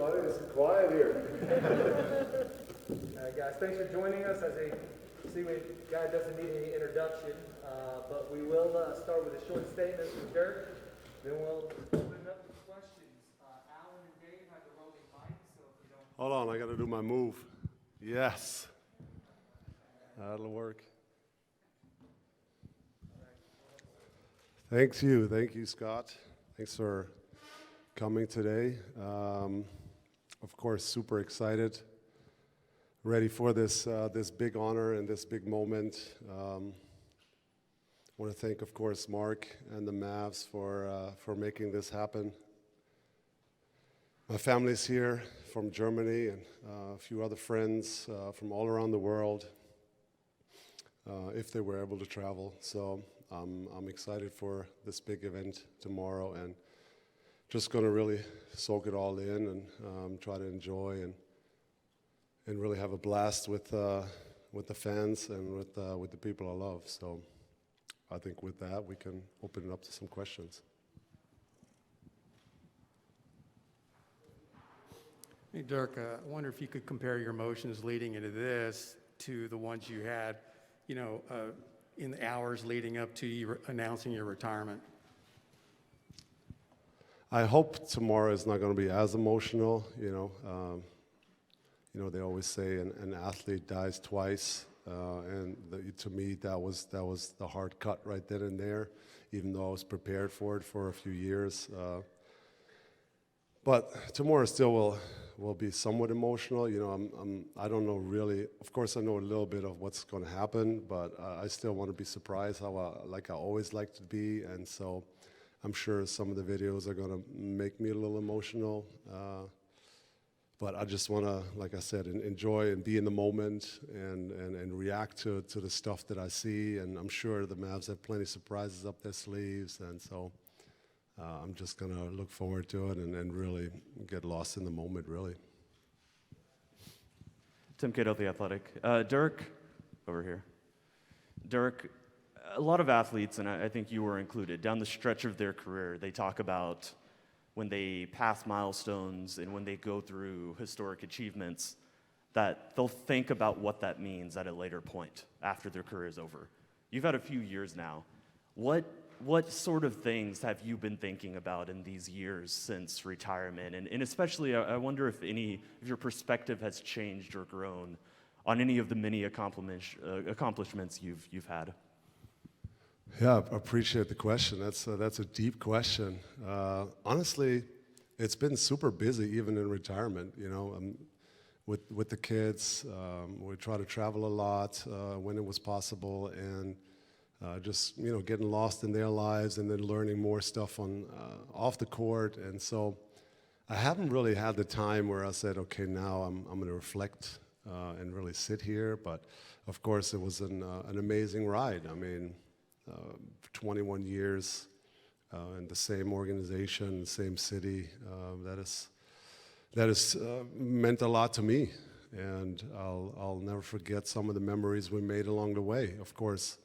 everybody. It's quiet here. Guys, thanks for joining us. As a guy doesn't need any introduction, but we will start with a short statement from Dirk. Then we'll open it up to questions. Alan and Dave have the roving mic, so if you don't... Hold on, I got to do my move. Yes. That'll work. Thank you, Scott. Thanks for coming today. Of course, super excited, ready for this big honor and this big moment. I want to thank, of course, Mark and the Mavs for making this happen. My family's here from Germany and a few other friends from all around the world, if they were able to travel. So I'm excited for this big event tomorrow and just going to really soak it all in and try to enjoy and really have a blast with the fans and with the people I love. So I think with that we can open it up to some questions. Hey Dirk, I wonder if you could compare your emotions leading into this to the ones you had, in the hours leading up to you announcing your retirement. I hope tomorrow is not going to be as emotional. They always say an athlete dies twice, and to me that was the hard cut right then and there. Even though I was prepared for it for a few years, but tomorrow still will be somewhat emotional. I don't know really. Of course, I know a little bit of what's going to happen, but I still want to be surprised how I always like to be, and so. I'm sure some of the videos are going to make me a little emotional, but I just want to, like I said, enjoy and be in the moment and react to the stuff that I see. And I'm sure the Mavs have plenty of surprises up their sleeves, and so I'm just going to look forward to it and really get lost in the moment, really. Tim Cato, The Athletic. Dirk, over here. Dirk, a lot of athletes, and I think you were included, down the stretch of their career, they talk about when they pass milestones and when they go through historic achievements, that they'll think about what that means at a later point after their career is over. You've had a few years now. What sort of things have you been thinking about in these years since retirement? And especially, I wonder if your perspective has changed or grown on any of the many accomplishments you've had. Yeah, I appreciate the question. That's a deep question. Honestly, it's been super busy even in retirement. With the kids, we try to travel a lot when it was possible, and just getting lost in their lives, and then learning more stuff off the court. And so, I haven't really had the time where I said, okay, now I'm going to reflect and really sit here. But of course, it was an amazing ride. I mean. 21 years in the same organization, the same city. That has meant a lot to me, and I'll never forget some of the memories we made along the way. Of course,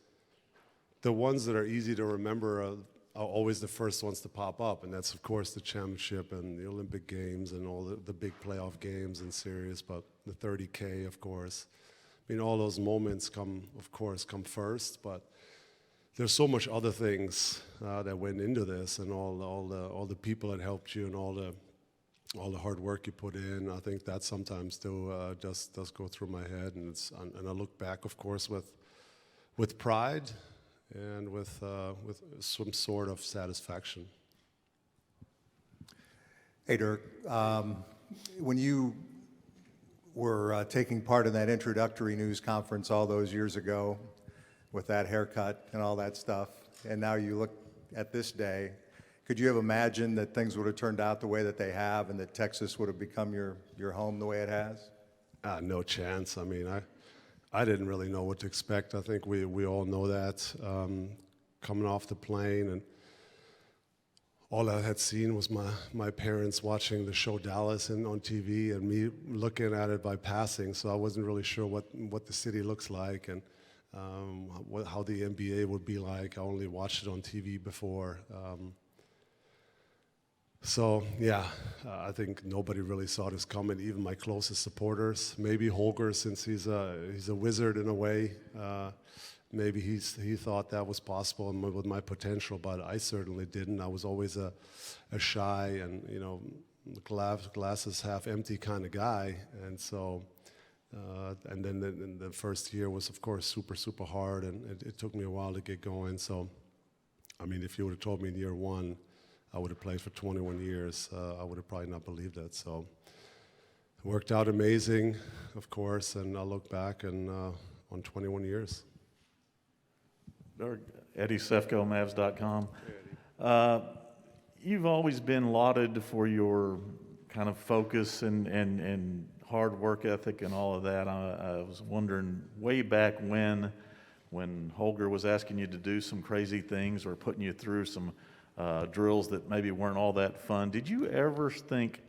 the ones that are easy to remember are always the first ones to pop up, and that's of course the championship and the Olympic Games and all the big playoff games and series. But the 30K, of course. I mean, all those moments come first, but. There's so much other things that went into this, and all the people that helped you, and all the hard work you put in. I think that sometimes still does go through my head, and I look back, of course, with pride and with some sort of satisfaction. Hey Dirk, when you were taking part in that introductory news conference all those years ago, with that haircut and all that stuff, and now you look at this day, could you have imagined that things would have turned out the way that they have, and that Texas would have become your home the way it has? No chance. I mean, I didn't really know what to expect. I think we all know that coming off the plane, and all I had seen was my parents watching the show Dallas on TV, and me looking at it by passing. So I wasn't really sure what the city looks like, and how the NBA would be like. I only watched it on TV before. So yeah, I think nobody really saw this coming. Even my closest supporters, maybe Holger, since he's a wizard in a way. Maybe he thought that was possible and with my potential, but I certainly didn't. I was always a shy and glasses half empty kind of guy, and so. And then the first year was, of course, super hard, and it took me a while to get going. So, I mean, if you would have told me in year one I would have played for 21 years, I would have probably not believed that. So, it worked out amazing, of course, and I look back and on 21 years. Dirk, Eddie Sefko, Mavs.com. You've always been lauded for your kind of focus and hard work ethic and all of that. I was wondering, way back when Holger was asking you to do some crazy things or putting you through some drills that maybe weren't all that fun, did you ever think,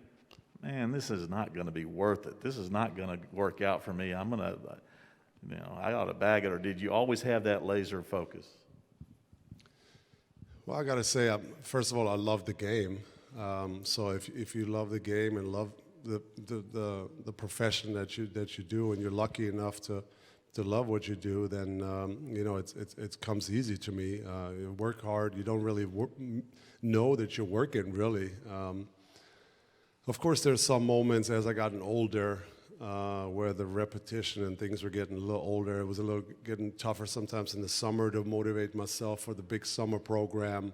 man, this is not going to be worth it? This is not going to work out for me. I ought to bag it. Or did you always have that laser focus? Well, I got to say, first of all, I love the game. So if you love the game and love the profession that you do, and you're lucky enough to love what you do, then it comes easy to me. You work hard. You don't really know that you're working really. Of course, there's some moments as I gotten older where the repetition and things were getting a little older. It was getting tougher sometimes in the summer to motivate myself for the big summer program.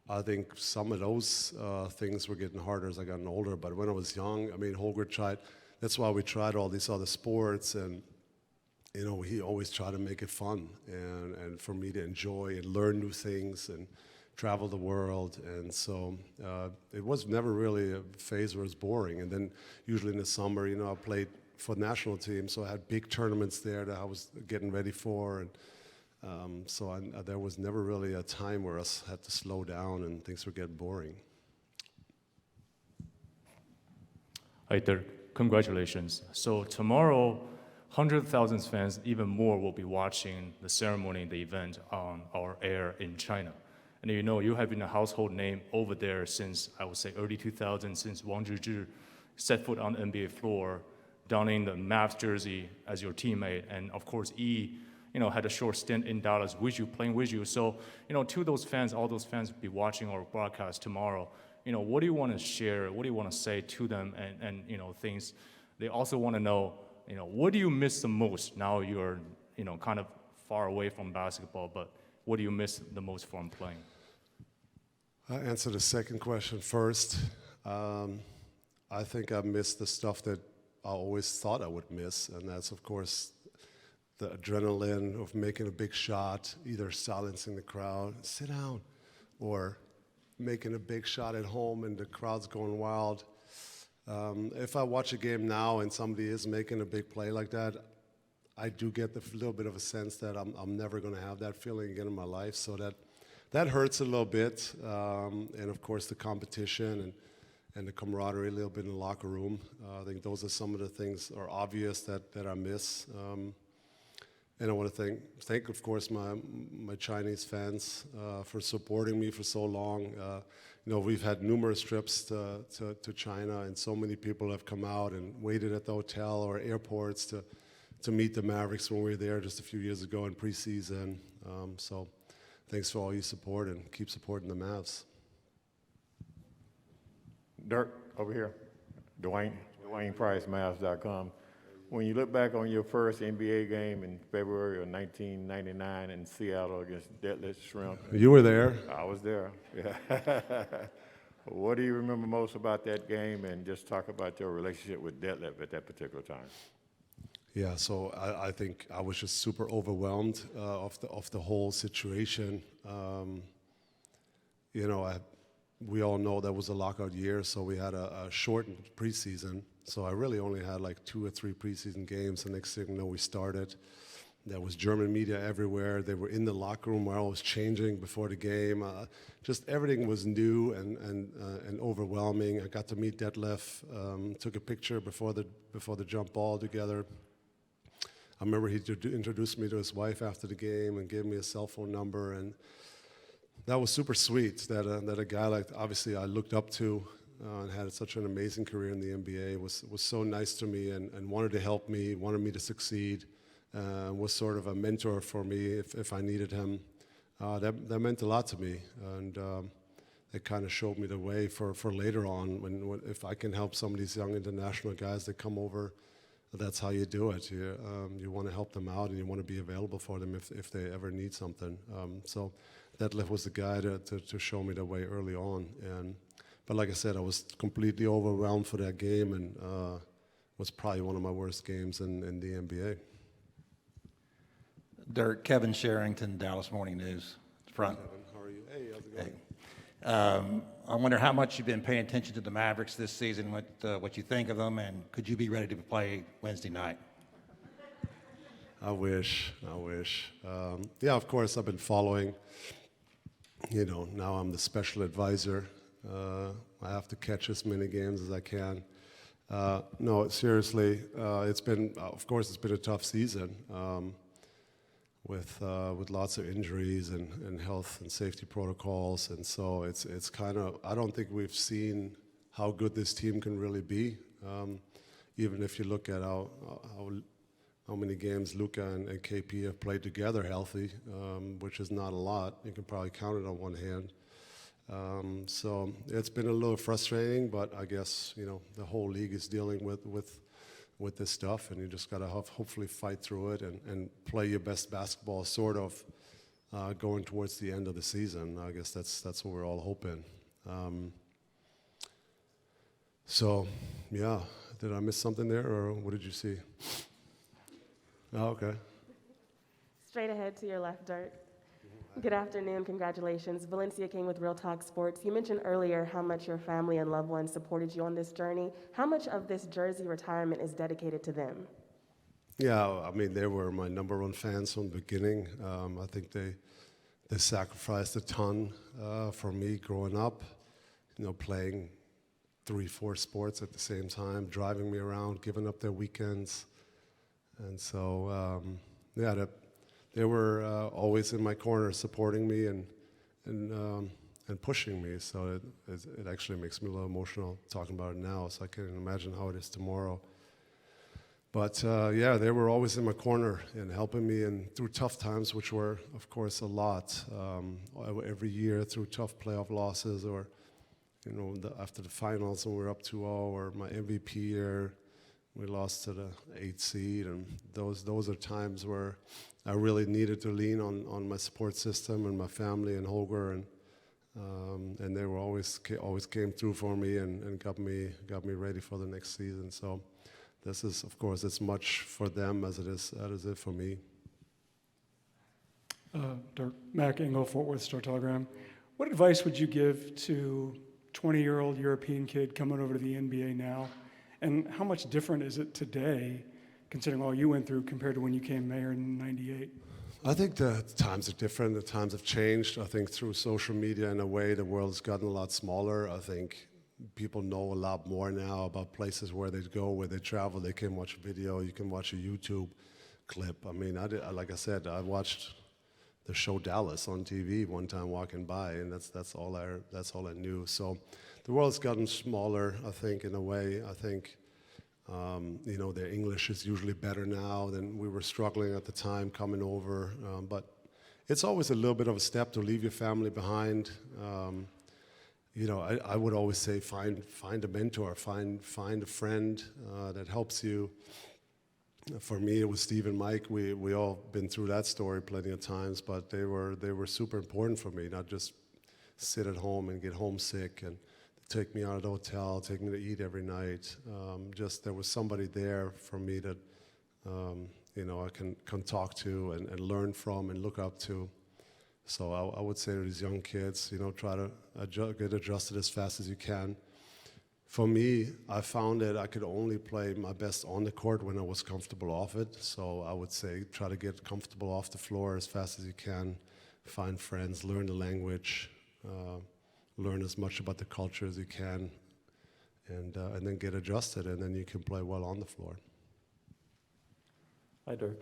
I think some of those things were getting harder as I got older. But when I was young, I mean, Holger tried. That's why we tried all these other sports, and he always tried to make it fun and for me to enjoy and learn new things and travel the world. And so it was never really a phase where it was boring. And then usually in the summer, I played for the national team, so I had big tournaments there that I was getting ready for. And so there was never really a time where I had to slow down and things were getting boring. Hi, Dirk. Congratulations. So tomorrow, 100,000 fans, even more, will be watching the ceremony, the event on our air in China. And you have been a household name over there since, I would say, early 2000s, since Wang Zhizhi set foot on the NBA floor, donning the Mavs jersey as your teammate. And of course, had a short stint in Dallas with you, playing with you. So, to those fans, all those fans be watching our broadcast tomorrow, what do you want to share? What do you want to say to them? And things they also want to know, what do you miss the most now you're, kind of far away from basketball, but what do you miss the most from playing? I'll answer the second question first. I think I miss the stuff that I always thought I would miss, and that's, of course, the adrenaline of making a big shot, either silencing the crowd, sit down, or making a big shot at home and the crowd's going wild. If I watch a game now and somebody is making a big play like that, I do get the little bit of a sense that I'm never going to have that feeling again in my life. So that hurts a little bit. And of course the competition and the camaraderie a little bit in the locker room. I think those are some of the things are obvious that I miss. And I want to thank of course my Chinese fans for supporting me for so long. We've had numerous trips to China, and so many people have come out and waited at the hotel or airports to meet the Mavericks when we were there just a few years ago in preseason. So thanks for all your support, and keep supporting the Mavs. Dirk, over here. Dwayne Price, Mavs.com. When you look back on your first NBA game in February of 1999 in Seattle against Detlef Shrimp. You were there. I was there, yeah. What do you remember most about that game, and just talk about your relationship with Detlef at that particular time? Yeah, so I think I was just super overwhelmed of the whole situation. We all know that was a lockout year, so we had a shortened preseason. So I really only had like 2 or 3 preseason games. The next thing you know, we started. There was German media everywhere. They were in the locker room where I was changing before the game. Just everything was new and overwhelming. I got to meet Detlef. Took a picture before the jump ball together. I remember he introduced me to his wife after the game and gave me a cell phone number. And that was super sweet that a guy like obviously I looked up to and had such an amazing career in the NBA was so nice to me and wanted to help me, wanted me to succeed, was sort of a mentor for me if I needed him. That meant a lot to me, and it kind of showed me the way for later on when if I can help some of these young international guys that come over. That's how you do it. You want to help them out, and you want to be available for them if they ever need something. So Detlef was the guy to show me the way early on. But like I said, I was completely overwhelmed for that game, and was probably one of my worst games in the NBA. Dirk, Kevin Sherrington, Dallas Morning News, front. Kevin, how are you? Hey, how's it going? I wonder how much you've been paying attention to the Mavericks this season, what you think of them, and could you be ready to play Wednesday night? I wish. Yeah, of course, I've been following. You know, now I'm the special advisor. I have to catch as many games as I can. No, seriously, it's been a tough season with lots of injuries and health and safety protocols, and so it's kind of, I don't think we've seen how good this team can really be. Even if you look at how many games Luka and KP have played together healthy, which is not a lot. You can probably count it on one hand. So it's been a little frustrating, but I guess, you know, the whole league is dealing with this stuff, and you just got to hopefully fight through it and play your best basketball, sort of going towards the end of the season. I guess that's what we're all hoping. So, yeah, did I miss something there, or what did you see? Oh, okay. Straight ahead to your left, Dirk. Good afternoon, congratulations. Valencia King with Real Talk Sports. You mentioned earlier how much your family and loved ones supported you on this journey. How much of this jersey retirement is dedicated to them? Yeah, I mean, they were my number one fans from the beginning. I think they sacrificed a ton for me growing up, you know, playing 3-4 sports at the same time, driving me around, giving up their weekends. And so, yeah, they were always in my corner supporting me and pushing me. So it actually makes me a little emotional talking about it now, so I can't imagine how it is tomorrow. But yeah, they were always in my corner and helping me through tough times, which were, of course, a lot. Every year through tough playoff losses, or, you know, after the finals when we were up 2-0, or my MVP year, we lost to the 8th seed, and those are times where I really needed to lean on my support system and my family and Holger, and they were always came through for me and got me ready for the next season. So this is, of course, as much for them as it is for me. Dirk, Mac Engel, Fort Worth Star-Telegram. What advice would you give to 20-year-old European kid coming over to the NBA now? And how much different is it today, considering all you went through, compared to when you came here in '98? I think the times are different. The times have changed. I think through social media, in a way, the world's gotten a lot smaller. I think people know a lot more now about places where they go, where they travel. They can watch a video. You can watch a YouTube clip. I mean, like I said, I watched the show Dallas on TV one time walking by, and that's all I knew. So the world's gotten smaller, I think, in a way. I think, you know, their English is usually better now than we were struggling at the time coming over. But it's always a little bit of a step to leave your family behind. You know, I would always say find a mentor, find a friend that helps you. For me, it was Steve and Mike. We all been through that story plenty of times, but they were super important for me, not just sit at home and get homesick and take me out of the hotel, take me to eat every night. Just there was somebody there for me that, you know, I can talk to and learn from and look up to. So I would say to these young kids, you know, try to get adjusted as fast as you can. For me, I found that I could only play my best on the court when I was comfortable off it. So I would say try to get comfortable off the floor as fast as you can, find friends, learn the language, learn as much about the culture as you can, and then get adjusted, and then you can play well on the floor. Hi, Dirk.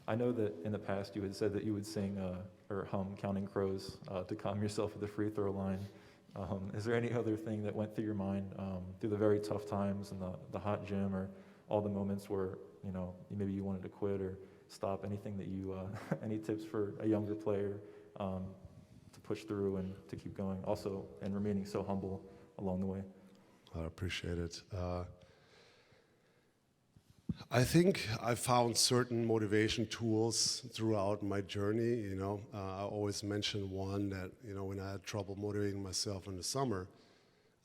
I know that in the past you had said that you would sing or hum Counting Crows to calm yourself at the free throw line. Is there any other thing that went through your mind through the very tough times in the hot gym, or all the moments where maybe you wanted to quit or stop? Anything that you any tips for a younger player to push through and to keep going, also, and remaining so humble along the way? I appreciate it. I think I found certain motivation tools throughout my journey. I always mention one that, when I had trouble motivating myself in the summer,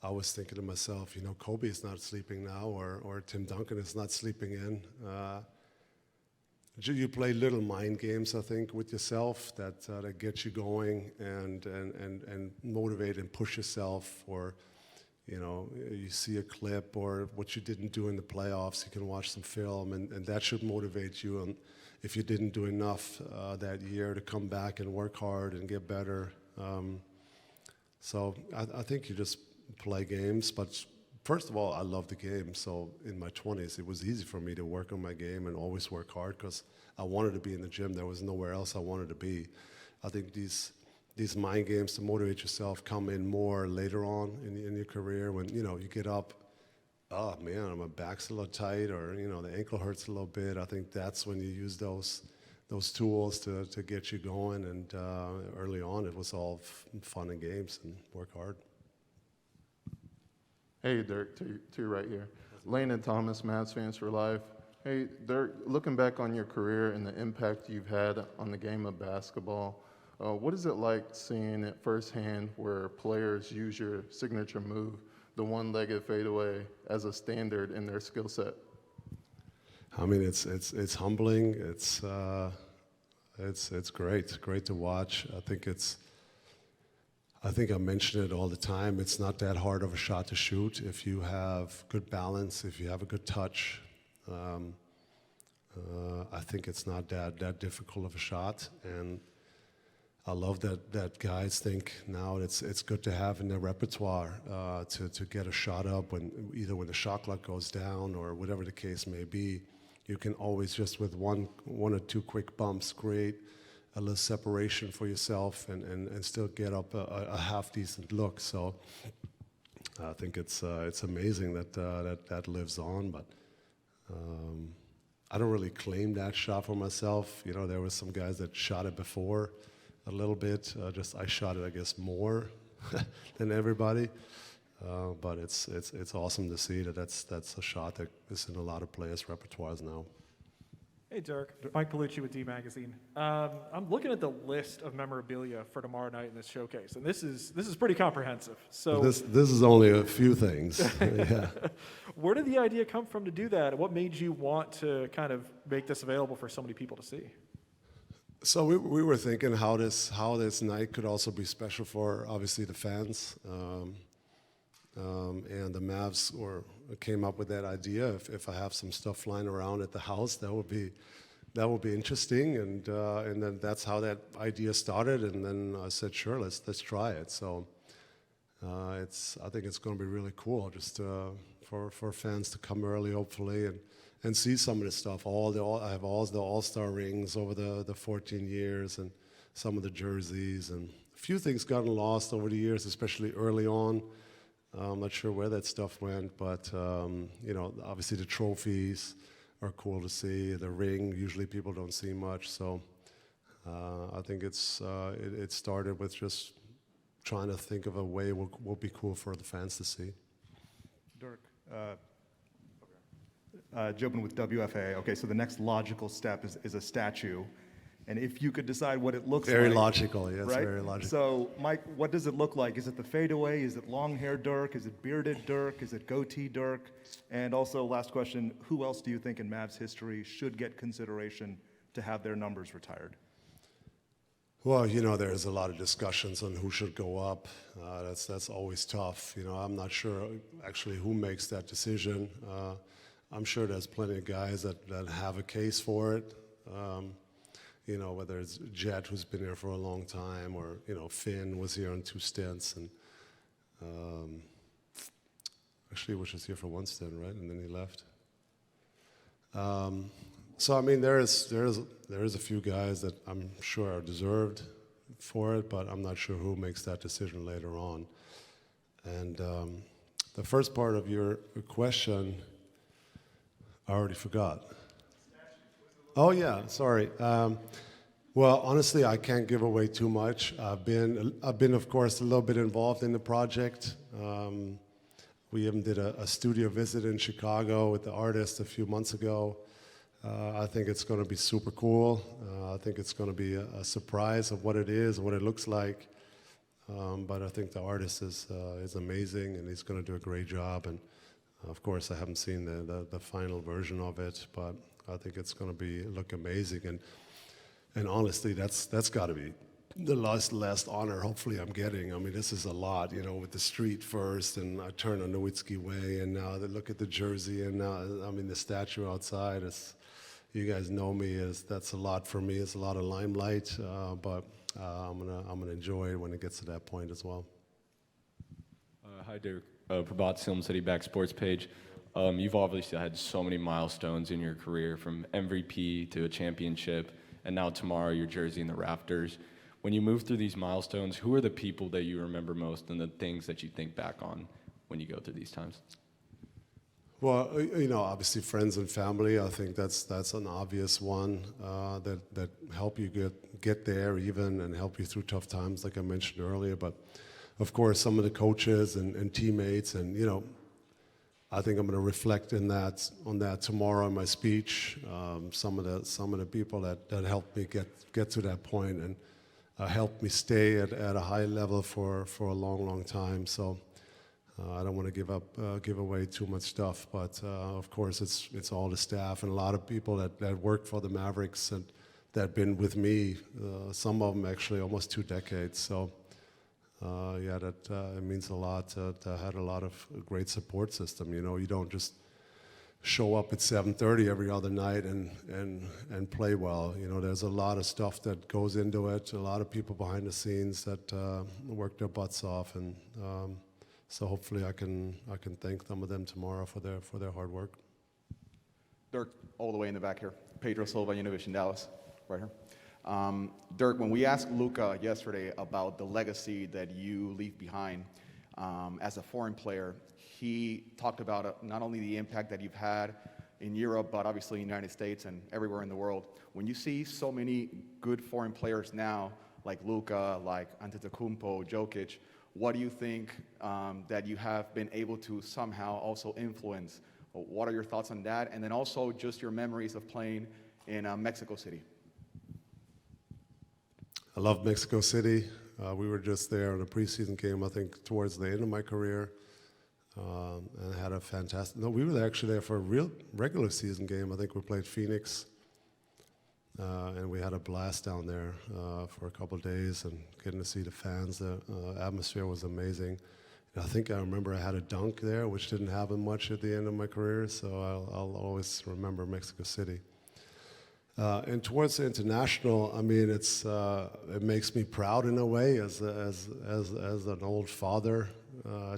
I was thinking to myself, Kobe is not sleeping now, or Tim Duncan is not sleeping in. You play little mind games, I think, with yourself that get you going and motivate and push yourself. Or you see a clip or what you didn't do in the playoffs, you can watch some film, and that should motivate you. And if you didn't do enough that year, to come back and work hard and get better. So I think you just play games. But first of all, I love the game. So in my 20s, it was easy for me to work on my game and always work hard because I wanted to be in the gym. There was nowhere else I wanted to be. I think these mind games to motivate yourself come in more later on in your career when, you get up, oh man, my back's a little tight, or, the ankle hurts a little bit. I think that's when you use those tools to get you going. And early on, it was all fun and games and work hard. Hey, Dirk, to you right here. Lane and Thomas, Mavs Fans for Life. Hey, Dirk, looking back on your career and the impact you've had on the game of basketball, what is it like seeing it firsthand where players use your signature move, the one-legged fadeaway, as a standard in their skill set? I mean, it's humbling. It's great. It's great to watch. I think I mention it all the time. It's not that hard of a shot to shoot if you have good balance, if you have a good touch. I think it's not that difficult of a shot, and I love that guys think now it's good to have in their repertoire to get a shot up when the shot clock goes down or whatever the case may be. You can always just with one or two quick bumps create a little separation for yourself and still get up a half decent look. So I think it's amazing that lives on, but I don't really claim that shot for myself. There were some guys that shot it before a little bit. I shot it, I guess, more than everybody. But it's awesome to see that's a shot that is in a lot of players' repertoires now. Hey, Dirk. Mike Palucci with D Magazine. I'm looking at the list of memorabilia for tomorrow night in this showcase, and this is pretty comprehensive. So this is only a few things. Yeah. Where did the idea come from to do that? What made you want to kind of make this available for so many people to see? So we were thinking how this night could also be special for obviously the fans, and the Mavs came up with that idea. If I have some stuff flying around at the house, that would be interesting, and then that's how that idea started. And then I said, sure, let's try it. So I think it's going to be really cool, just for fans to come early, hopefully, and see some of the stuff. I have all the All-Star rings over the 14 years, and some of the jerseys, and a few things gotten lost over the years, especially early on. I'm not sure where that stuff went, but obviously the trophies are cool to see. The ring, usually people don't see much, so I think it started with just trying to think of a way what would be cool for the fans to see. Dirk, Jobin with WFA. Okay, so the next logical step is a statue. And if you could decide what it looks very like. Logical, yes, right? Very logical. So, Mike, what does it look like? Is it the fadeaway? Is it long hair Dirk? Is it bearded Dirk? Is it goatee Dirk? And also, last question, who else do you think in Mavs history should get consideration to have their numbers retired? Well, there's a lot of discussions on who should go up. That's always tough. I'm not sure actually who makes that decision. I'm sure there's plenty of guys that have a case for it. Whether it's Jet, who's been here for a long time, or, Finn was here on 2 stints, and actually was just here for 1 stint, right? And then he left. So I mean, there is a few guys that I'm sure are deserved for it, but I'm not sure who makes that decision later on. And the first part of your question, I already forgot. Oh yeah, sorry. Well, honestly, I can't give away too much. I've been, of course, a little bit involved in the project. We even did a studio visit in Chicago with the artist a few months ago. I think it's going to be super cool. I think it's going to be a surprise of what it is, what it looks like. But I think the artist is amazing, and he's going to do a great job. And of course, I haven't seen the final version of it, but I think it's going to look amazing. And honestly, that's got to be the last honor hopefully I'm getting. I mean, this is a lot, with the street first, and I turn on Nowitzki Way, and now they look at the jersey, and now, I mean, the statue outside. You guys know me, that's a lot for me. It's a lot of limelight, but I'm gonna enjoy it when it gets to that point as well. Hi, Dirk. Prabat Film City Back Sports page. You've obviously had so many milestones in your career, from MVP to a championship, and now tomorrow your jersey in the rafters. When you move through these milestones, who are the people that you remember most and the things that you think back on when you go through these times? Well, obviously friends and family. I think that's an obvious one that help you get there even, and help you through tough times, like I mentioned earlier. But of course, some of the coaches and teammates, and I think I'm going to reflect on that tomorrow in my speech. Some of the people that helped me get to that point and helped me stay at a high level for a long time. So I don't want to give away too much stuff, but of course it's all the staff and a lot of people that work for the Mavericks and that have been with me. Some of them actually almost 2 decades. So. It means a lot to have a lot of great support system. You don't just show up at 7:30 every other night and play well. There's a lot of stuff that goes into it. A lot of people behind the scenes that work their butts off, and so hopefully I can thank some of them tomorrow for their hard work. Dirk, all the way in the back here. Pedro Silva, Univision Dallas, right here. Dirk, when we asked Luka yesterday about the legacy that you leave behind as a foreign player, he talked about not only the impact that you've had in Europe, but obviously in the United States and everywhere in the world. When you see so many good foreign players now, like Luka, like Antetokounmpo, Jokic, what do you think that you have been able to somehow also influence? What are your thoughts on that? And then also just your memories of playing in Mexico City. I love Mexico City. We were just there in a preseason game, I think, towards the end of my career, and had a fantastic. No, we were actually there for a real regular season game. I think we played Phoenix, and we had a blast down there for a couple of days, and getting to see the fans. The atmosphere was amazing. And I think I remember I had a dunk there, which didn't happen much at the end of my career, so I'll always remember Mexico City. And towards the international, I mean, it makes me proud in a way as an old father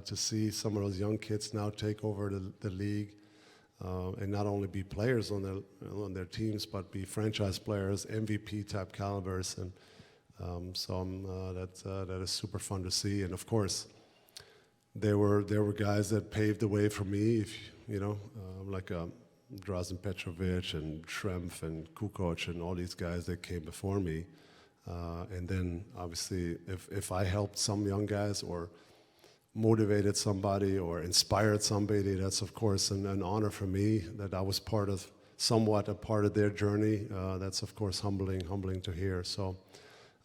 to see some of those young kids now take over the league and not only be players on their teams, but be franchise players, MVP type calibers, and that is super fun to see. And of course, there were guys that paved the way for me, like Drazen Petrovic and Schrempf and Kukoc and all these guys that came before me. And then obviously if I helped some young guys or motivated somebody or inspired somebody, that's of course an honor for me that I was somewhat a part of their journey. That's of course humbling to hear. So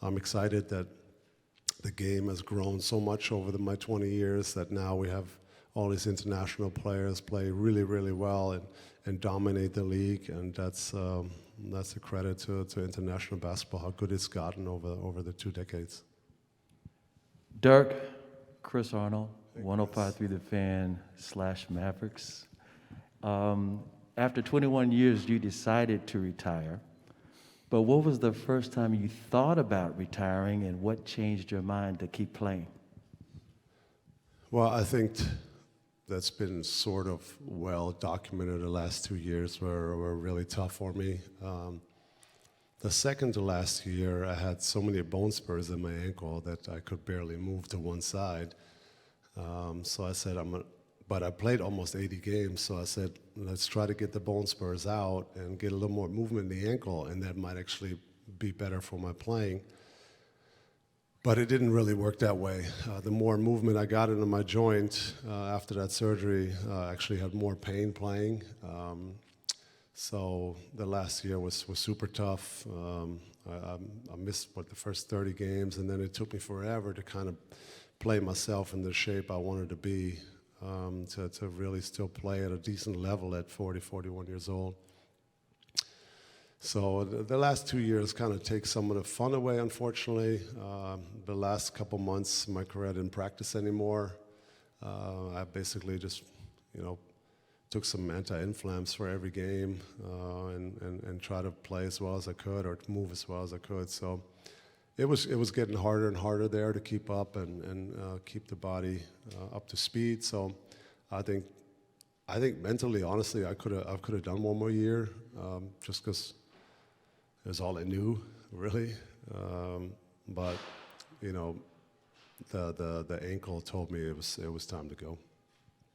I'm excited that the game has grown so much over my 20 years that now we have all these international players play really, really well and dominate the league, and that's a credit to international basketball, how good it's gotten over the 2 decades. Dirk, Chris Arnold, 105.3 The Fan / Mavericks. After 21 years, you decided to retire, but what was the first time you thought about retiring, and what changed your mind to keep playing? Well, I think that's been sort of well documented. The last 2 years were really tough for me. The second to last year, I had so many bone spurs in my ankle that I could barely move to one side. So I said, but I played almost 80 games, so I said, let's try to get the bone spurs out and get a little more movement in the ankle, and that might actually be better for my playing. But it didn't really work that way. The more movement I got into my joint after that surgery, I actually had more pain playing. So the last year was super tough. I missed, the first 30 games, and then it took me forever to kind of play myself in the shape I wanted to be, to really still play at a decent level at 40, 41 years old. So the last 2 years kind of take some of the fun away, unfortunately. The last couple months, my career didn't practice anymore. I basically just, took some anti-inflams for every game and try to play as well as I could or move as well as I could. So it was getting harder and harder there to keep up and keep the body up to speed. So I think mentally, honestly, I could have done one more year just because it was all I knew, really. But the ankle told me it was time to go.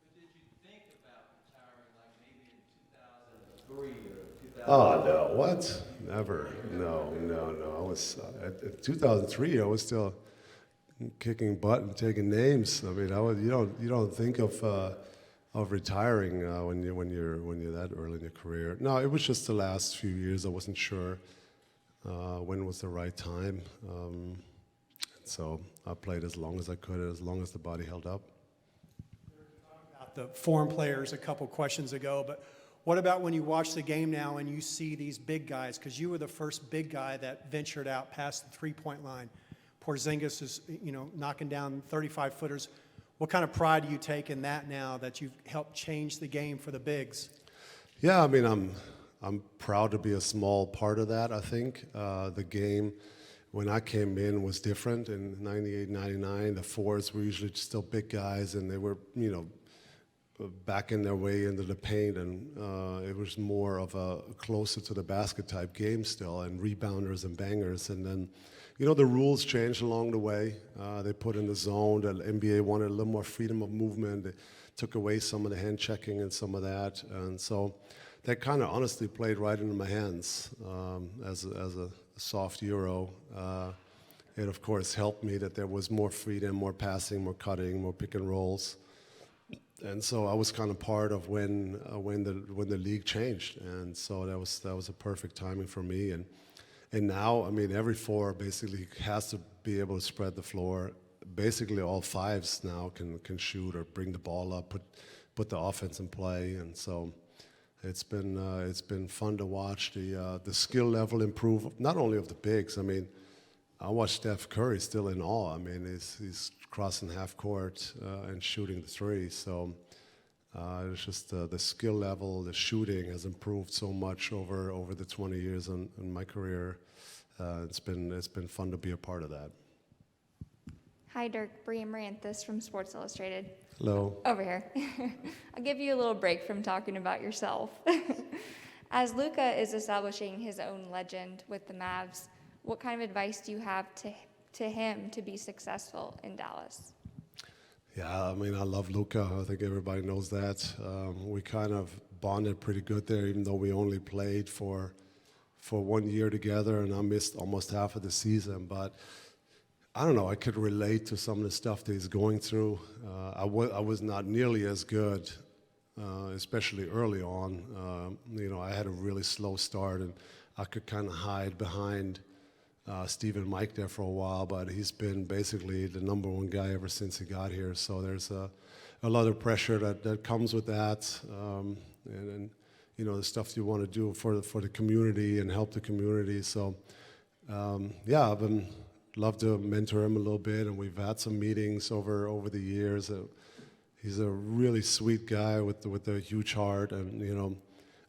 But did you think about retiring like maybe in 2003 or 2000? Oh no! What? Never. No. I was in 2003. I was still kicking butt and taking names. I mean, you don't think of retiring when you're that early in your career. No, it was just the last few years. I wasn't sure when was the right time. So I played as long as I could, as long as the body held up. About the foreign players a couple questions ago, but what about when you watch the game now and you see these big guys? Because you were the first big guy that ventured out past the three-point line. Porzingis is, knocking down 35-footers. What kind of pride do you take in that now that you've helped change the game for the bigs? Yeah, I mean, I'm proud to be a small part of that, I think. The game, when I came in, was different. In 98, 99, the fours were usually still big guys, and they were, backing their way into the paint, and it was more of a closer to the basket type game still, and rebounders and bangers. And then, the rules changed along the way. They put in the zone. The NBA wanted a little more freedom of movement. They took away some of the hand checking and some of that. And so that kind of honestly played right into my hands as a soft Euro. It, of course, helped me that there was more freedom, more passing, more cutting, more pick and rolls. And so I was kind of part of when the league changed, and so that was a perfect timing for me. And now, I mean, every four basically has to be able to spread the floor. Basically, all fives now can shoot or bring the ball up, put the offense in play, and so it's been fun to watch the skill level improve. Not only of the bigs. I mean, I watched Steph Curry still in awe. I mean, he's crossing half court and shooting the three. So it's just the skill level, the shooting has improved so much over the 20 years in my career. It's been fun to be a part of that. Hi, Dirk. Bria Maranthus from Sports Illustrated. Hello. Over here. I'll give you a little break from talking about yourself. As Luka is establishing his own legend with the Mavs, what kind of advice do you have to him to be successful in Dallas? Yeah, I mean, I love Luka. I think everybody knows that. We kind of bonded pretty good there, even though we only played for 1 year together, and I missed almost half of the season. But I don't know, I could relate to some of the stuff that he's going through. I was not nearly as good, especially early on. I had a really slow start, and I could kind of hide behind Steve and Mike there for a while, but he's been basically the number one guy ever since he got here. So there's a lot of pressure that comes with that, and the stuff you want to do for the community and help the community. So I've been love to mentor him a little bit, and we've had some meetings over the years. He's a really sweet guy with a huge heart, and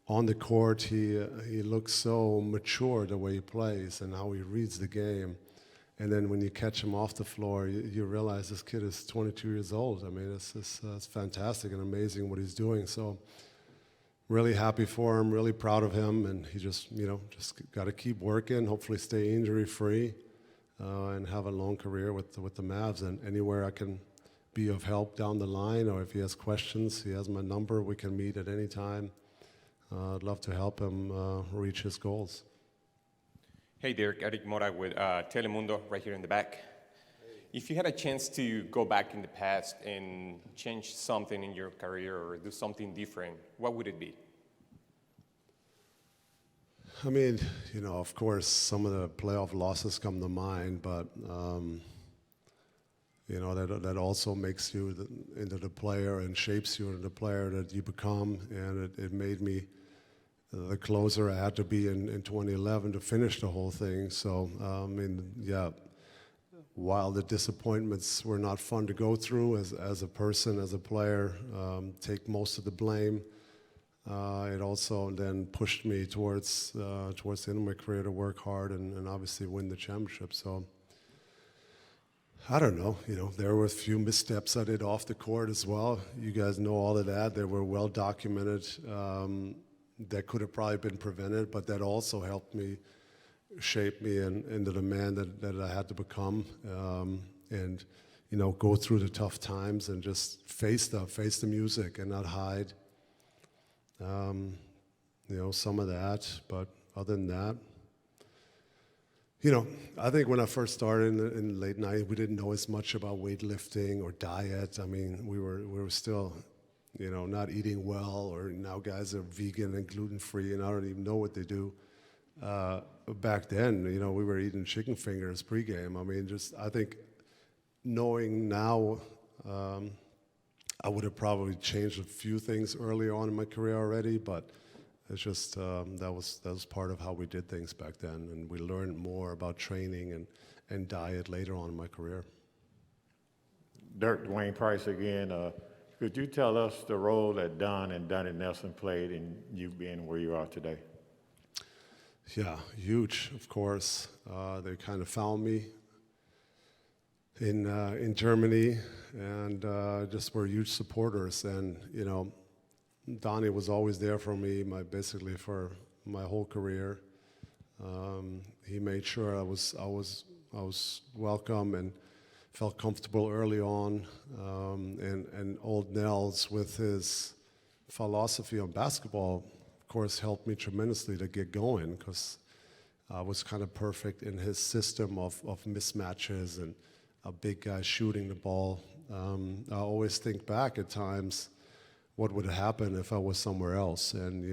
on the court, he looks so mature the way he plays and how he reads the game. And then when you catch him off the floor, you realize this kid is 22 years old. I mean, it's fantastic and amazing what he's doing. So really happy for him, really proud of him, and he just got to keep working, hopefully stay injury-free, and have a long career with the Mavs. And anywhere I can be of help down the line, or if he has questions, he has my number. We can meet at any time. I'd love to help him reach his goals. Hey, Dirk, Eric Mora with Telemundo, right here in the back. If you had a chance to go back in the past and change something in your career or do something different, what would it be? I mean, of course, some of the playoff losses come to mind, but that also makes you into the player and shapes you into the player that you become, and it made me the closer I had to be in 2011 to finish the whole thing. So, while the disappointments were not fun to go through as a person, as a player, take most of the blame, it also then pushed me towards the end of my career to work hard and obviously win the championship. So I don't know, there were a few missteps I did off the court as well. You guys know all of that. They were well documented. That could have probably been prevented, but that also helped me shape me into the man that I had to become, and go through the tough times and just face the music and not hide. Some of that, but other than that, I think when I first started in the late 90s, we didn't know as much about weightlifting or diet. I mean, we were still, not eating well, or now guys are vegan and gluten-free, and I don't even know what they do. Back then, we were eating chicken fingers pregame. I mean, I think knowing now, I would have probably changed a few things early on in my career already, but it's just that was part of how we did things back then, and we learned more about training and diet later on in my career. Dirk, Dwayne Price again. Could you tell us the role that Don and Donnie Nelson played in you being where you are today? Yeah, huge, of course. They kind of found me in Germany, and just were huge supporters. And Donnie was always there for me, basically for my whole career. He made sure I was welcome and felt comfortable early on. And old Nels, with his philosophy on basketball, of course, helped me tremendously to get going, because I was kind of perfect in his system of mismatches and a big guy shooting the ball. I always think back at times what would have happened if I was somewhere else, and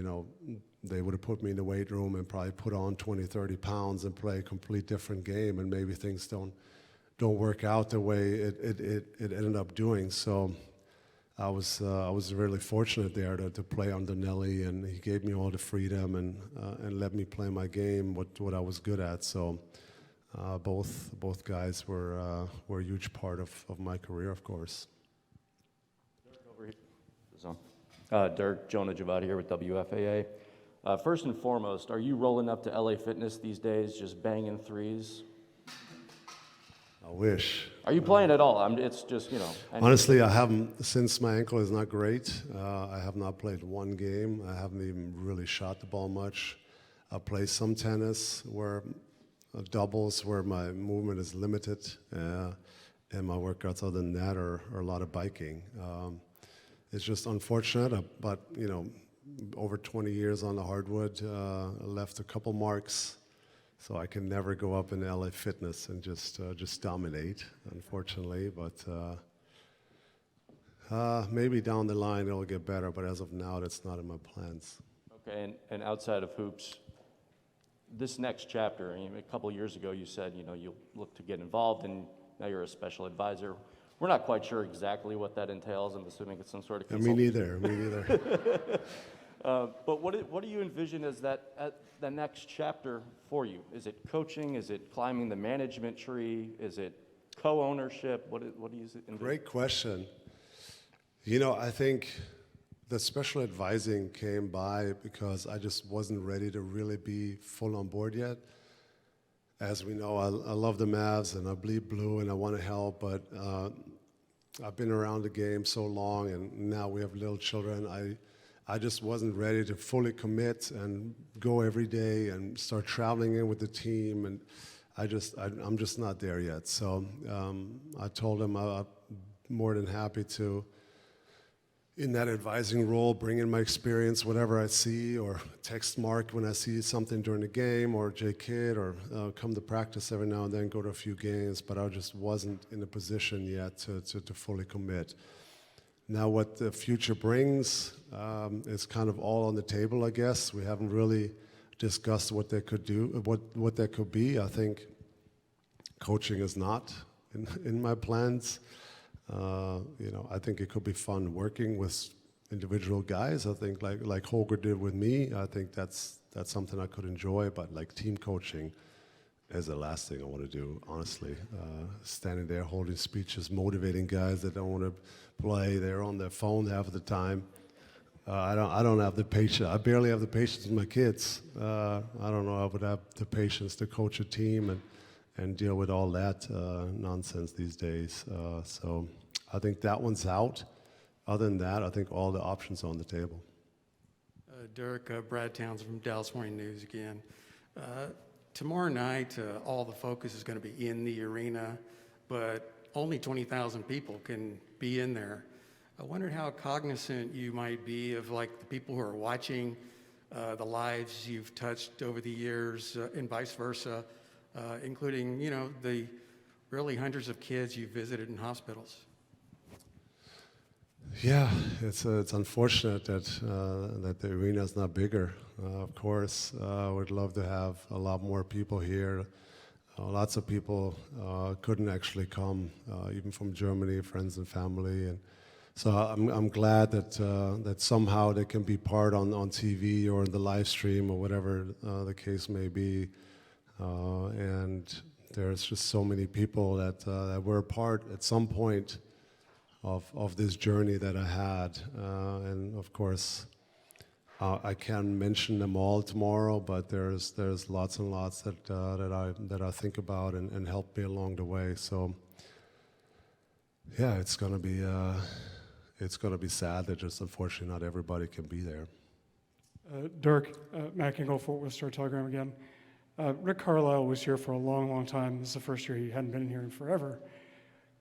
they would have put me in the weight room and probably put on 20, 30 pounds and play a complete different game, and maybe things don't work out the way it ended up doing. So I was really fortunate there to play under Nelly, and he gave me all the freedom and let me play my game, what I was good at. So both guys were a huge part of my career, of course. Dirk, Jonah Javad here with WFAA. First and foremost, are you rolling up to LA Fitness these days, just banging threes? I wish. Are you playing at all? It's just, Honestly, I haven't, since my ankle is not great, I have not played one game. I haven't even really shot the ball much. I play some tennis, doubles where my movement is limited, and my workouts other than that are a lot of biking. It's just unfortunate, but over 20 years on the hardwood, I left a couple marks, so I can never go up in LA Fitness and just dominate, unfortunately. But maybe down the line it'll get better, but as of now, that's not in my plans. Okay, and outside of hoops, this next chapter, a couple of years ago you said, you'll look to get involved, and now you're a special advisor. We're not quite sure exactly what that entails. I'm assuming it's some sort of consulting. Me neither. But what do you envision as the next chapter for you? Is it coaching? Is it climbing the management tree? Is it co-ownership? What do you envision? Great question. I think the special advising came by because I just wasn't ready to really be full on board yet. as we know, I love the Mavs and I bleed blue and I want to help, but I've been around the game so long and now we have little children. I just wasn't ready to fully commit and go every day and start traveling in with the team, and I'm just not there yet. So I told him I'm more than happy to, in that advising role, bring in my experience, whatever I see, or text Mark when I see something during the game, or J Kidd, or come to practice every now and then, go to a few games, but I just wasn't in a position yet to fully commit. Now what the future brings is kind of all on the table, I guess. We haven't really discussed what they could do, what that could be. I think coaching is not in my plans. I think it could be fun working with individual guys. I think like Holger did with me. I think that's something I could enjoy. But like team coaching is the last thing I want to do, honestly. Standing there holding speeches, motivating guys that don't want to play. They're on their phone half of the time. I don't have the patience. I barely have the patience with my kids. I don't know. I would have the patience to coach a team and deal with all that nonsense these days. So I think that one's out. Other than that, I think all the options are on the table. Dirk, Brad Townsend from Dallas Morning News again. Tomorrow night, all the focus is going to be in the arena, but only 20,000 people can be in there. I wondered how cognizant you might be of like the people who are watching, the lives you've touched over the years, and vice versa, including, the really hundreds of kids you've visited in hospitals. Yeah, it's unfortunate that the arena is not bigger. Of course, I would love to have a lot more people here. Lots of people couldn't actually come, even from Germany, friends and family, and so I'm glad that somehow they can be part on TV or in the live stream or whatever the case may be. And there's just so many people that were a part at some point of this journey that I had, and of course I can't mention them all tomorrow, but there's lots and lots that I think about and help me along the way. So yeah, it's gonna be sad that just unfortunately not everybody can be there. Dirk, Matt Engel, Fort Worth Star Telegram again. Rick Carlisle was here for a long, long time. This is the first year he hadn't been here in forever.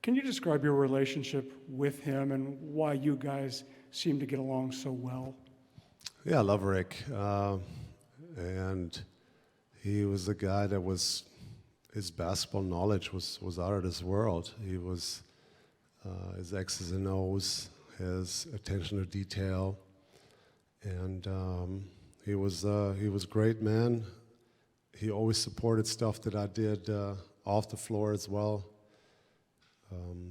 Can you describe your relationship with him and why you guys seem to get along so well? Yeah, I love Rick. And he was a guy that his basketball knowledge was out of this world. He was, his X's and O's, his attention to detail. And he was a great man. He always supported stuff that I did off the floor as well.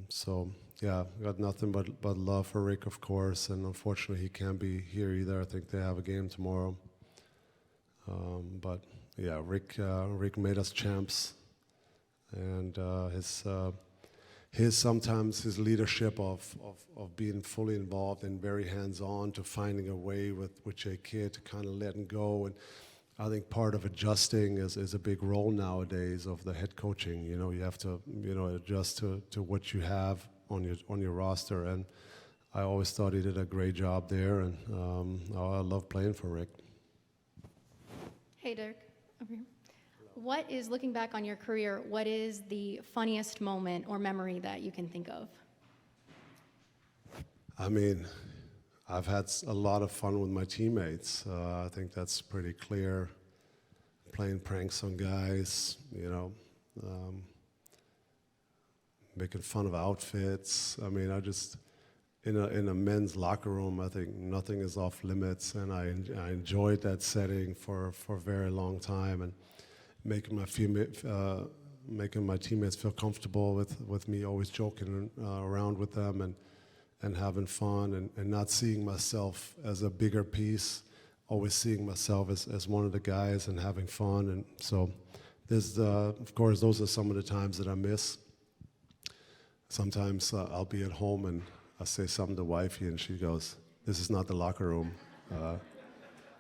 So yeah, got nothing but love for Rick, of course, and unfortunately he can't be here either. I think they have a game tomorrow. But yeah, Rick made us champs, and sometimes his leadership of being fully involved and very hands-on to finding a way with J Kidd to kind of letting go. And I think part of adjusting is a big role nowadays of the head coaching. You have to adjust to what you have on your roster, and I always thought he did a great job there, and I love playing for Rick. Hey Dirk, over here. What is, looking back on your career, what is the funniest moment or memory that you can think of? I mean, I've had a lot of fun with my teammates. I think that's pretty clear. Playing pranks on guys, making fun of outfits. I mean, in a men's locker room, I think nothing is off limits, and I enjoyed that setting for a very long time, and making my teammates feel comfortable with me, always joking around with them and having fun, and not seeing myself as a bigger piece, always seeing myself as one of the guys and having fun. And so of course, those are some of the times that I miss. Sometimes I'll be at home and I say something to wifey and she goes, "This is not the locker room."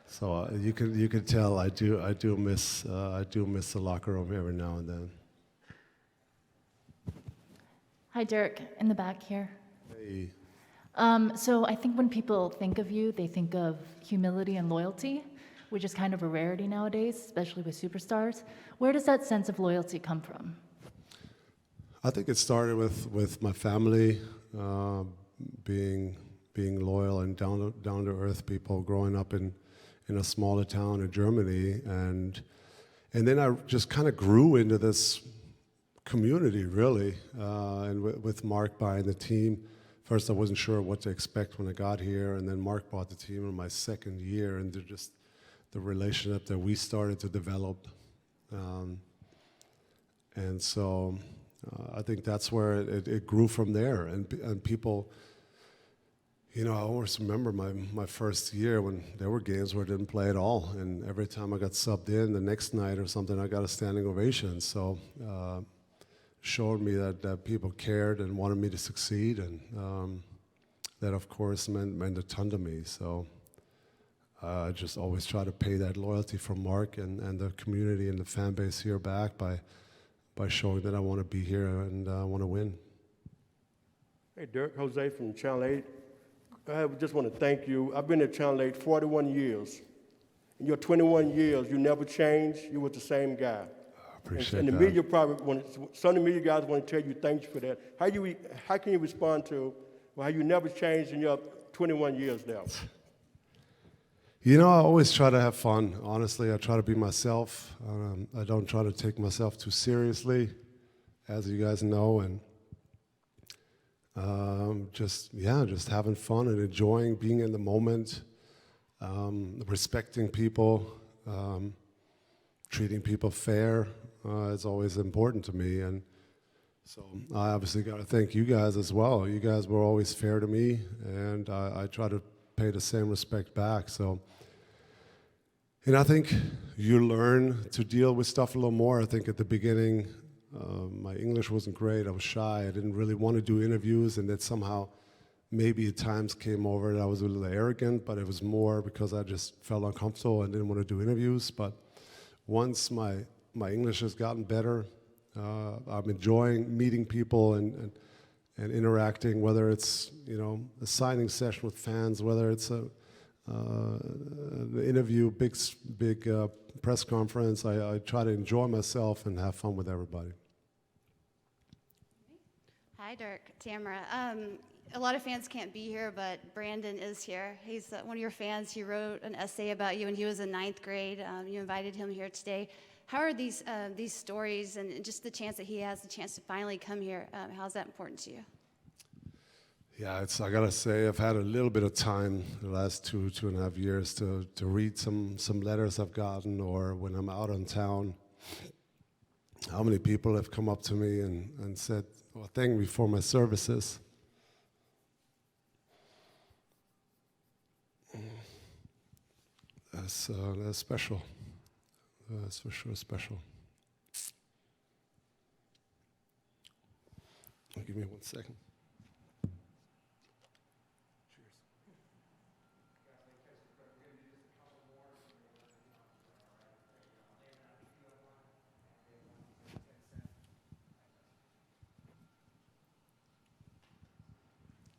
So you can tell I do miss the locker room every now and then. Hi, Dirk, in the back here. Hey. So I think when people think of you, they think of humility and loyalty, which is kind of a rarity nowadays, especially with superstars. Where does that sense of loyalty come from? I think it started with my family, being loyal and down to earth people, growing up in a smaller town in Germany, and then I just kind of grew into this community, really, and with Mark buying the team. First, I wasn't sure what to expect when I got here, and then Mark bought the team in my second year, and just the relationship that we started to develop. And so I think that's where it grew from there. And people, I always remember my first year when there were games where I didn't play at all. And every time I got subbed in the next night or something, I got a standing ovation. So showed me that people cared and wanted me to succeed, and that of course meant a ton to me. So I just always try to pay that loyalty from Mark and the community and the fan base here back by showing that I want to be here and I want to win. Hey, Dirk, Jose from Channel 8. I just want to thank you. I've been at Channel 8 41 years. In your 21 years, you never changed. You were the same guy. Appreciate and the that. media some of the media guys want to tell you thanks for that. How can you respond to how you never changed in your 21 years now? I always try to have fun. Honestly, I try to be myself. I don't try to take myself too seriously, as you guys know, and just having fun and enjoying being in the moment, respecting people, treating people fair. Is always important to me, and so I obviously got to thank you guys as well. You guys were always fair to me, and I try to pay the same respect back. So, and I think you learn to deal with stuff a little more. I think at the beginning, my English wasn't great. I was shy. I didn't really want to do interviews, and that somehow maybe at times came over that I was a little arrogant, but it was more because I just felt uncomfortable and didn't want to do interviews. But once my English has gotten better. I'm enjoying meeting people and interacting, whether it's a signing session with fans, whether it's an interview, big press conference. I try to enjoy myself and have fun with everybody. Hi, Dirk. Tamara. A lot of fans can't be here, but Brandon is here. He's one of your fans. He wrote an essay about you when he was in 9th grade. You invited him here today. How are these stories and just the chance that he has the chance to finally come here, how is that important to you? Yeah, I gotta say, I've had a little bit of time the last two and a half years to read some letters I've gotten, or when I'm out on town. How many people have come up to me and said, well, thank me for my services. That's special. That's for sure special. Give me 1 second.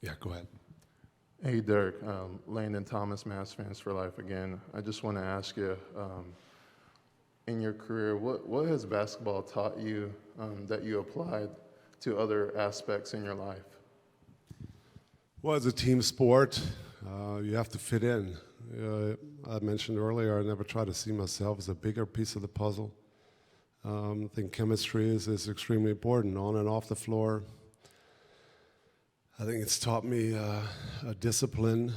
Yeah, go ahead. Hey, Dirk. Landon Thomas, Mavs Fans for Life again. I just want to ask you, in your career, what has basketball taught you that you applied to other aspects in your life? Well, it's a team sport. You have to fit in. I mentioned earlier, I never try to see myself as a bigger piece of the puzzle. I think chemistry is extremely important on and off the floor. I think it's taught me a discipline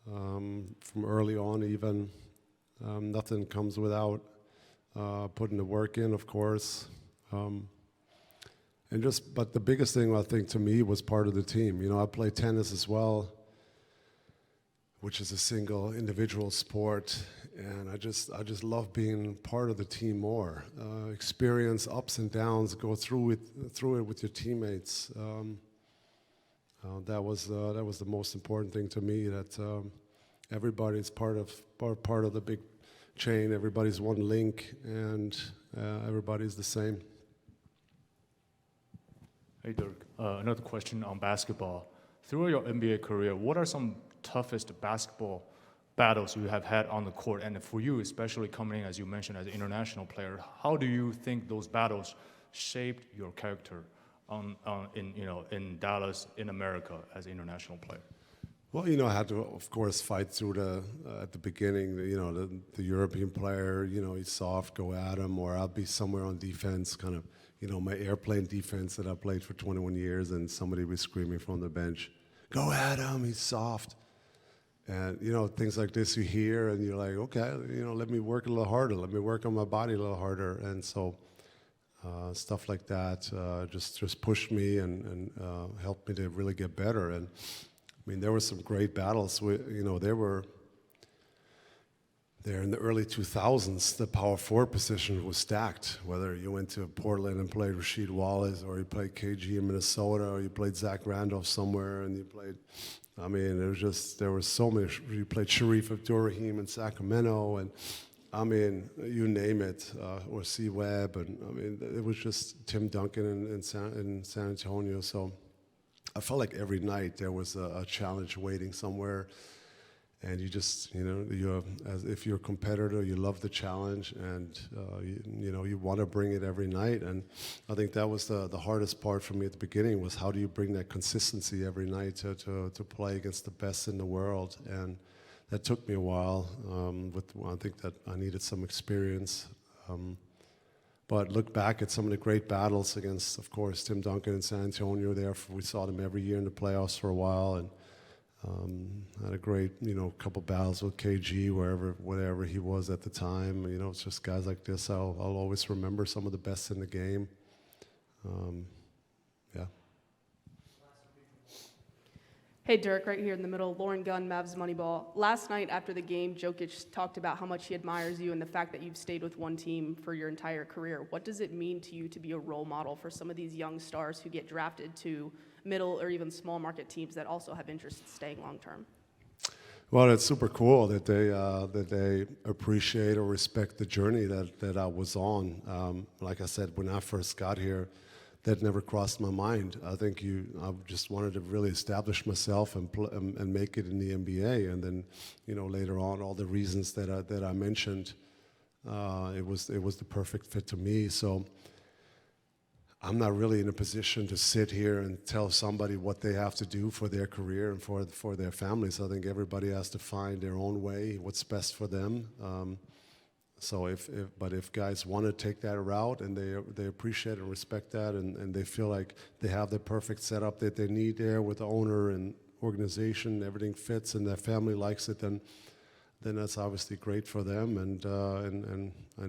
from early on even. Nothing comes without putting the work in, of course. But the biggest thing I think to me was part of the team. I play tennis as well, which is a single individual sport, and I just love being part of the team more. Experience ups and downs, go through it with your teammates. That was the most important thing to me. That everybody's part of the big chain. Everybody's one link, and everybody's the same. Hey Dirk, another question on basketball. Throughout your NBA career, what are some toughest basketball battles you have had on the court? And for you, especially coming in, as you mentioned, as an international player, how do you think those battles shaped your character in Dallas, in America, as an international player? Well, I had to, of course, fight through at the beginning, the European player, he's soft, go at him, or I'll be somewhere on defense, kind of, my airplane defense that I played for 21 years, and somebody was screaming from the bench, go at him, he's soft. And, things like this you hear, and you're like, okay, let me work a little harder, let me work on my body a little harder. And so stuff like that just pushed me and helped me to really get better. And I mean, there were some great battles. There in the early 2000s, the power forward position was stacked. Whether you went to Portland and played Rasheed Wallace, or you played KG in Minnesota, or you played Zach Randolph somewhere, and you played, there were so many. You played Sharif Abdur-Rahim in Sacramento, and you name it, or C. Webb, and it was just Tim Duncan in San Antonio. So I felt like every night there was a challenge waiting somewhere. And you just, if you're a competitor, you love the challenge, and you want to bring it every night. And I think that was the hardest part for me at the beginning, was how do you bring that consistency every night to play against the best in the world. And that took me a while. I think that I needed some experience. But look back at some of the great battles against, of course, Tim Duncan in San Antonio. We saw them every year in the playoffs for a while, and had a great, couple battles with KG, wherever he was at the time. It's just guys like this. I'll always remember some of the best in the game. Yeah. Hey, Dirk, right here in the middle. Lauren Gunn, Mavs Moneyball. Last night after the game, Jokic talked about how much he admires you and the fact that you've stayed with one team for your entire career. What does it mean to you to be a role model for some of these young stars who get drafted to middle or even small market teams that also have interest in staying long term? Well, it's super cool that they appreciate or respect the journey that I was on. Like I said, when I first got here, that never crossed my mind. I think I just wanted to really establish myself and make it in the NBA. And then, later on, all the reasons that I mentioned, it was the perfect fit to me. So I'm not really in a position to sit here and tell somebody what they have to do for their career and for their families. I think everybody has to find their own way, what's best for them. So if guys want to take that route and they appreciate and respect that, and they feel like they have the perfect setup that they need there with the owner and organization, everything fits, and their family likes it, then that's obviously great for them. And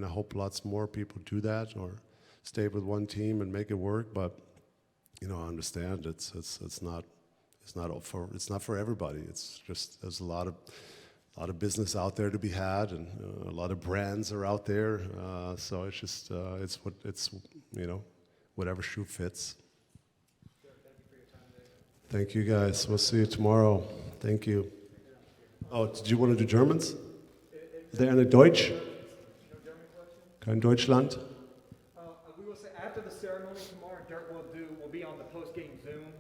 I hope lots more people do that or stay with one team and make it work. But I understand it's not for everybody. It's just there's a lot of business out there to be had, and a lot of brands are out there. So it's just whatever shoe fits. Thank you guys. We'll see you tomorrow. Thank you. Oh, did you want to do Germans? Is there any Deutsch? Kein Deutschland? We will say after the ceremony tomorrow, Dirk will be on the post-game Zoom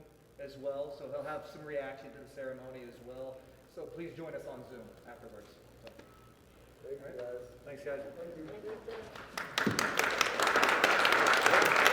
as well, so he'll have some reaction to the ceremony as well. So please join us on Zoom afterwards. Thank you, guys. Thanks, guys. Thank you.